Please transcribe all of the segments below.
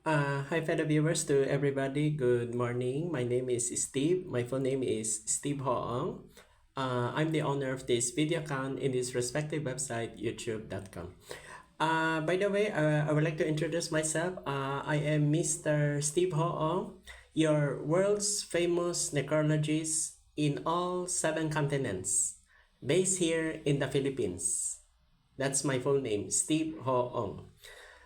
Hi, fellow viewers, to everybody. Good morning. My name is Steve. My full name is Steve Hoong. I'm the owner of this video account in this respective website, youtube.com. By the way, I would like to introduce myself. I am Mr. Steve Hoong, your world's famous necrologist in all 7 continents, based here in the Philippines. That's my full name, Steve Hoong.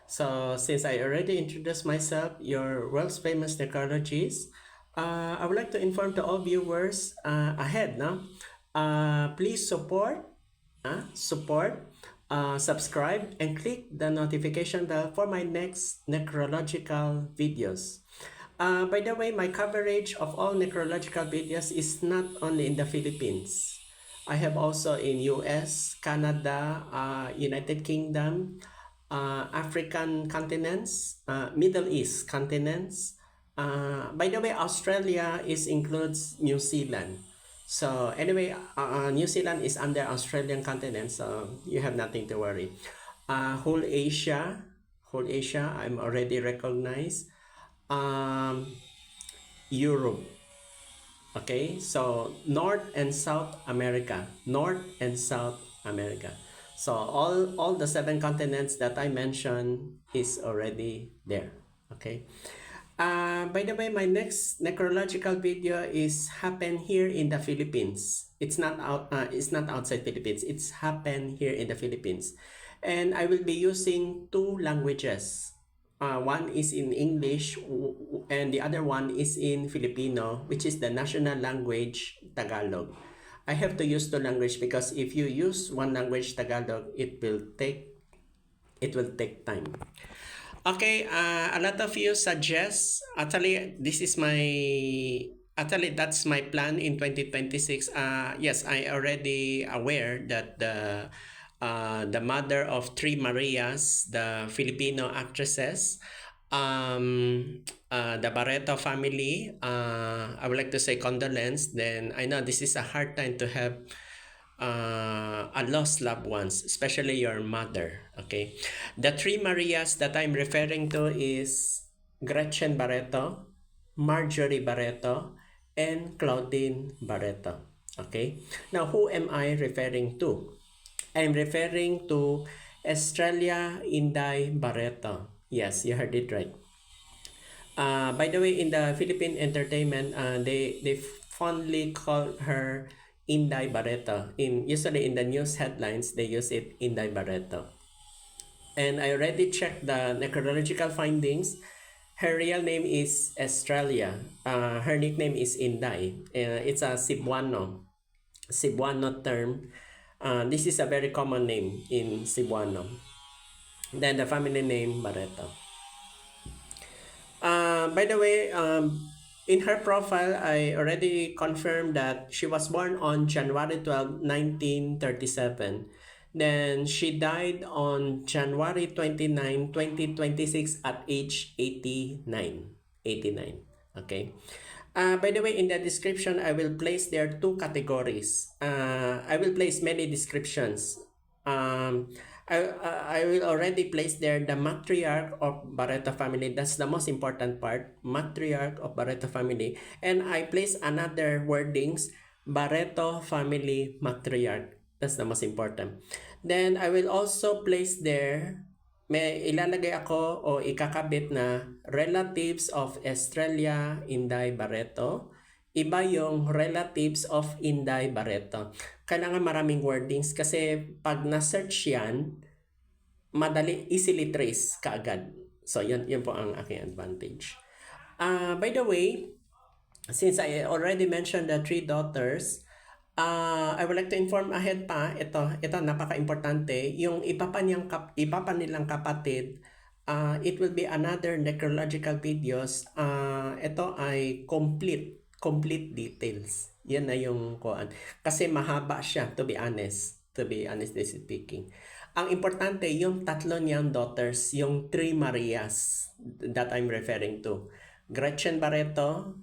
So, since I already introduced myself, your world's famous technologies, I would like to inform to all viewers ahead, no? Please subscribe, and click the notification bell for my next necrological videos. By the way, my coverage of all necrological videos is not only in the Philippines. I have also in US, Canada, United Kingdom, African continents, Middle East continents. By the way, Australia is includes New Zealand. So anyway, New Zealand is under Australian continent, so you have nothing to worry. Whole Asia, I'm already recognized. Um, Europe. Okay, so North and South America. So all the 7 continents that I mentioned is already there. Okay. By the way, my next necrological video is happen here in the Philippines. It's not outside Philippines. It's happened here in the Philippines, and I will be using 2 languages. One is in English and the other one is in Filipino, which is the national language, Tagalog. I have to use 2 languages because if you use one language, Tagalog, it will take time. Okay, a lot of you suggest, actually that's my plan in 2026. Yes, I already aware that the mother of 3 Marias, the Filipino actresses, the Barreto family, I would like to say condolence. Then I know this is a hard time to have a lost loved ones, especially your mother. Okay, the 3 Marias that I'm referring to is Gretchen Barreto, Marjorie Barreto, and Claudine Barreto. Okay, now who am I referring to? I'm referring to Estrella Inday Barreto. Yes, you heard it right. By the way, in the Philippine entertainment, they fondly call her Inday Barreto. Usually in the news headlines, they use it Inday Barreto. And I already checked the necrological findings. Her real name is Estrella. Her nickname is Inday. It's a Cebuano term. This is a very common name in Cebuano. Then the family name Barreto. By the way, in her profile, I already confirmed that she was born on January 12, 1937. Then she died on January 29, 2026 at age 89. 89. Okay. By the way, in the description, I will place there 2 categories. I will place many descriptions. I will already place there the matriarch of Barreto family. That's the most important part. Matriarch of Barreto family. And I place another wordings, Barreto family matriarch. That's the most important. Then I will also place there, may ilalagay ako o ikakabit na relatives of Estrella Inday Barreto. Iba yung relatives of Inday Barreto. Kailangan maraming wordings kasi pag na-search yan, madali, easily trace kaagad. So, yun po ang aking advantage. By the way, since I already mentioned the 3 daughters, I would like to inform ahead pa, ito napaka-importante, yung iba pa nilang kapatid, it will be another necrological videos. Ito ay complete details. Yan na yung kuan. Kasi mahaba siya, to be honestly speaking. Ang importante, yung 3 niyang daughters, yung 3 Marias that I'm referring to. Gretchen Barreto,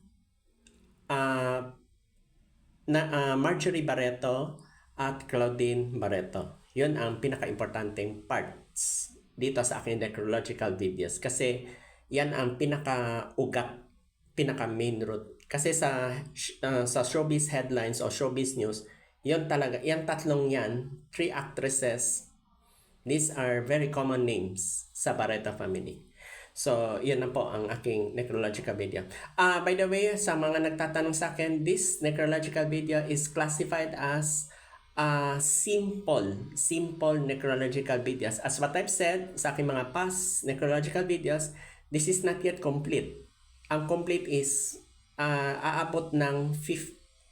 Marjorie Barreto, at Claudine Barreto. Yun ang pinaka-importanting parts dito sa aking necrological videos. Kasi Yan ang pinaka-ugat, pinaka-main root. Kasi sa showbiz headlines o showbiz news, yon talaga, yan tatlong yan, 3 actresses, these are very common names sa Barreto family. So, yun na po ang aking necrological video. By the way, sa mga nagtatanong sa akin, this necrological video is classified as simple necrological videos. As what I've said sa aking mga past necrological videos, this is not yet complete. Ang complete is aabot ng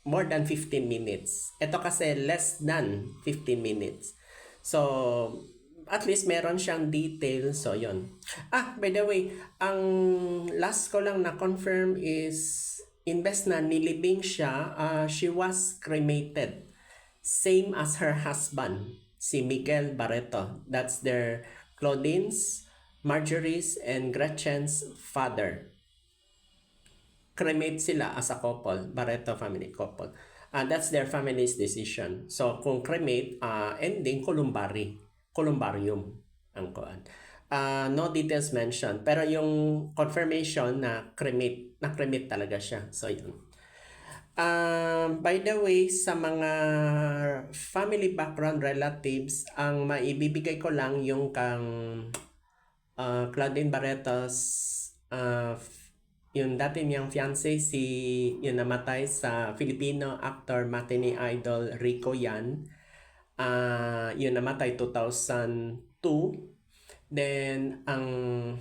more than 15 minutes. Ito kasi less than 15 minutes. So, at least meron siyang detail. So, yon. By the way, ang last ko lang na-confirm is imbes na nilibing siya, she was cremated. Same as her husband, si Miguel Barreto. That's their Claudine's, Marjorie's, and Gretchen's father. Cremate sila as a couple, Barreto family couple. That's their family's decision. So, kung cremate, ending columbarium ang kuan. No details mentioned, pero yung confirmation na cremate talaga siya. So, yun. By the way, sa mga family background relatives, ang maibibigay ko lang yung kang Claudine Barretos, yung dati niyang fiancé, yung namatay sa Filipino actor matinee idol Rico Yan. Yung namatay 2002. Then, ang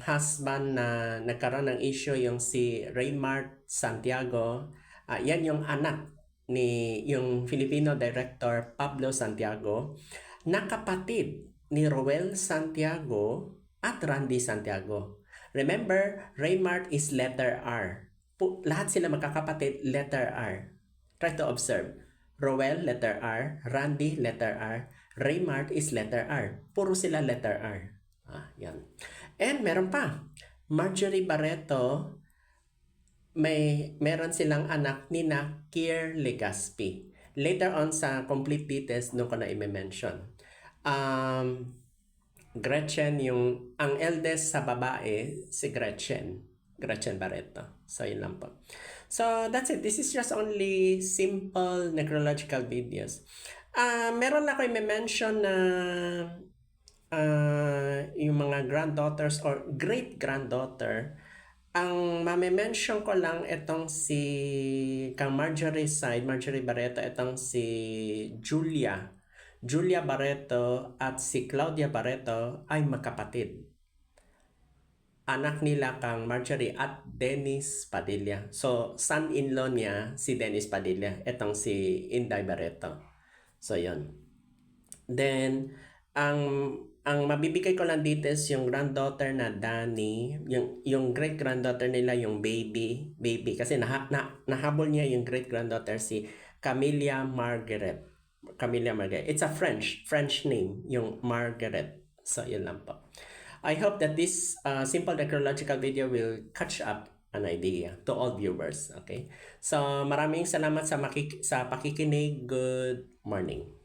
husband na nagkaroon ng issue yung si Raymart Santiago. Yan yung anak ni yung Filipino director Pablo Santiago, na kapatid ni Roel Santiago at Randy Santiago. Remember, Raymart is letter R. Lahat sila magkakapatid, letter R. Try to observe. Roel, letter R. Randy, letter R. Raymart is letter R. Puro sila letter R. Yan. And meron pa. Marjorie Barreto, meron silang anak ni na Kier Legaspi. Later on sa complete details, doon ko na i-mention. Gretchen, ang eldest sa babae, si Gretchen Barreto. So, yun lang po. So, that's it. This is just only simple necrological videos. Meron ako i-mention na yung mga granddaughters or great-granddaughter. Ang mame-mention ko lang itong si kang Marjorie Barreto, itong si Julia Barreto at si Claudia Barreto ay magkapatid. Anak nila kang Marjorie at Dennis Padilla. So, son-in-law niya si Dennis Padilla, itong si Inday Barreto. So, yon. Then, ang mabibigay ko lang details yung granddaughter na Dani, yung great granddaughter nila yung baby kasi nahabol niya yung great granddaughter si Camilla Margaret. It's a French name, yung Margaret. So, yun lang po. I hope that this simple necrological video will catch up an idea to all viewers. Okay? So, maraming salamat sa pakikinig. Good morning.